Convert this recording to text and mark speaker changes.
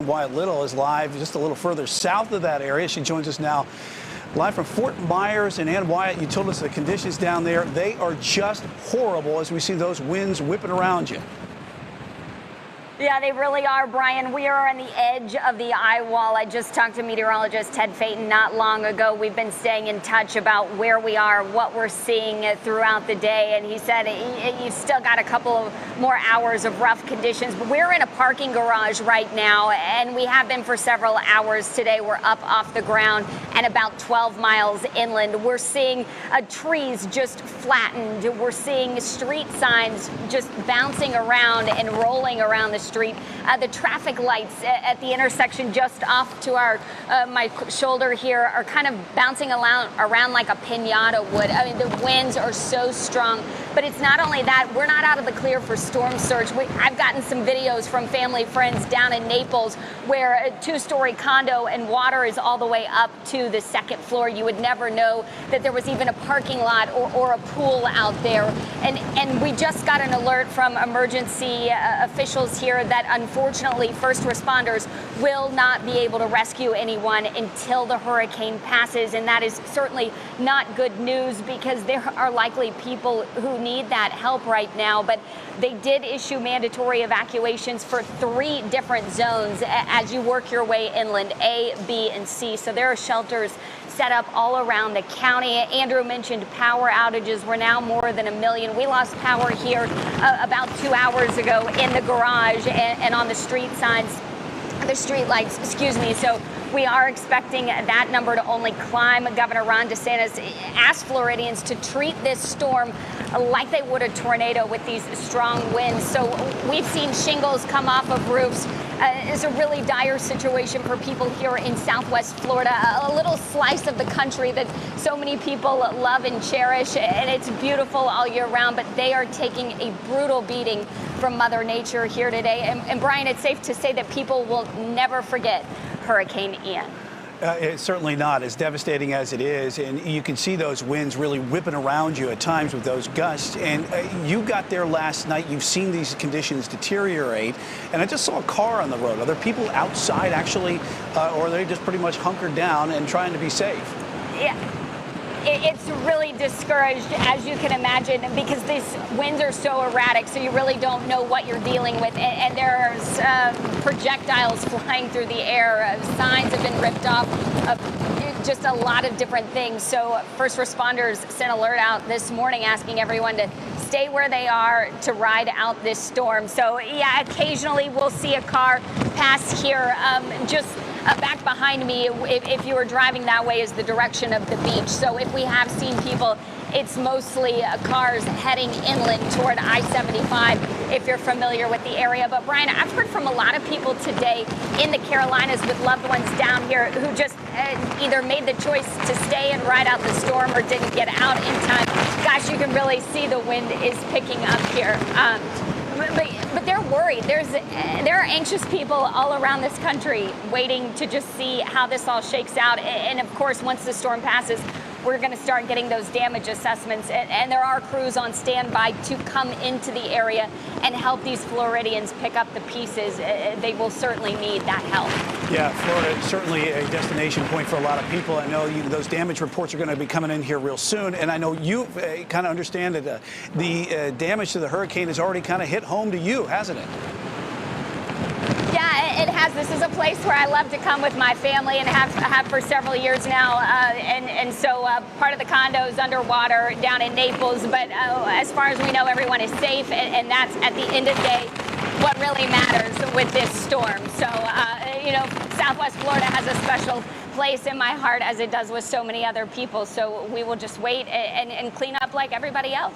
Speaker 1: Wyatt Little is live just a little further south of that area. She joins us now live from Fort Myers. And Ann Wyatt, you told us the conditions down there, they are just horrible as we see those winds whipping around you.
Speaker 2: Yeah, they really are, Brian. We are on the edge of the eye wall. I just talked to meteorologist Ted Payton not long ago. We've been staying in touch about where we are, what we're seeing throughout the day. And he said you've still got a couple of more hours of rough conditions. But we're in a parking garage right now, and we have been for several hours today. We're up off the ground and about 12 miles inland. We're seeing trees just flattened. We're seeing street signs just bouncing around and rolling around the street. The traffic lights at the intersection just off to my shoulder here are kind of bouncing around like a piñata would. I mean, the winds are so strong. But it's not only that, we're not out of the clear for storm surge. I've gotten some videos from family friends down in Naples where a two-story condo and water is all the way up to the second floor. You would never know that there was even a parking lot or a pool out there. And we just got an alert from emergency officials here that unfortunately first responders will not be able to rescue anyone until the hurricane passes. And that is certainly not good news because there are likely people who need that help right now. But they did issue mandatory evacuations for 3 different zones as you work your way inland, A, B, and C. So there are shelters set up all around the county. Andrew mentioned power outages. We're now more than 1 million. We lost power here about 2 hours ago in the garage and on the street signs, the street lights, excuse me. So we are expecting that number to only climb. Governor Ron DeSantis asked Floridians to treat this storm like they would a tornado with these strong winds. So we've seen shingles come off of roofs. It's a really dire situation for people here in Southwest Florida, a little slice of the country that so many people love and cherish, and it's beautiful all year round, but they are taking a brutal beating from Mother Nature here today. And Brian, it's safe to say that people will never forget Hurricane Ian.
Speaker 1: It's certainly not, as devastating as it is. And you can see those winds really whipping around you at times with those gusts. And you got there last night. You've seen these conditions deteriorate. And I just saw a car on the road. Are there people outside actually, or are they just pretty much hunkered down and trying to be safe?
Speaker 2: Yeah. It's really discouraged, as you can imagine, because these winds are so erratic, so you really don't know what you're dealing with. And there's projectiles flying through the air. Signs have been ripped off. Just a lot of different things. So first responders sent an alert out this morning asking everyone to stay where they are to ride out this storm. So yeah, occasionally we'll see a car pass here. Just back behind me, if you were driving that way, is the direction of the beach. So if we have seen people, it's mostly cars heading inland toward I-75, if you're familiar with the area. But Brian, I've heard from a lot of people today in the Carolinas with loved ones down here who just either made the choice to stay and ride out the storm or didn't get out in time. Gosh, you can really see the wind is picking up here. But they're worried. There are anxious people all around this country waiting to just see how this all shakes out. And of course, once the storm passes, we're going to start getting those damage assessments. And there are crews on standby to come into the area and help these Floridians pick up the pieces. They will certainly need that help. Yeah,
Speaker 1: Florida is certainly a destination point for a lot of people. I know those damage reports are going to be coming in here real soon. And I know you kind of understand that the damage to the hurricane has already kind of hit home to you, hasn't it?
Speaker 2: Yeah, it has. This is a place where I love to come with my family and have for several years now. And so part of the condo is underwater down in Naples. But as far as we know, everyone is safe. And that's, at the end of the day, what really matters with this storm. So, Southwest Florida has a special place in my heart, as it does with so many other people. So we will just wait and clean up like everybody else.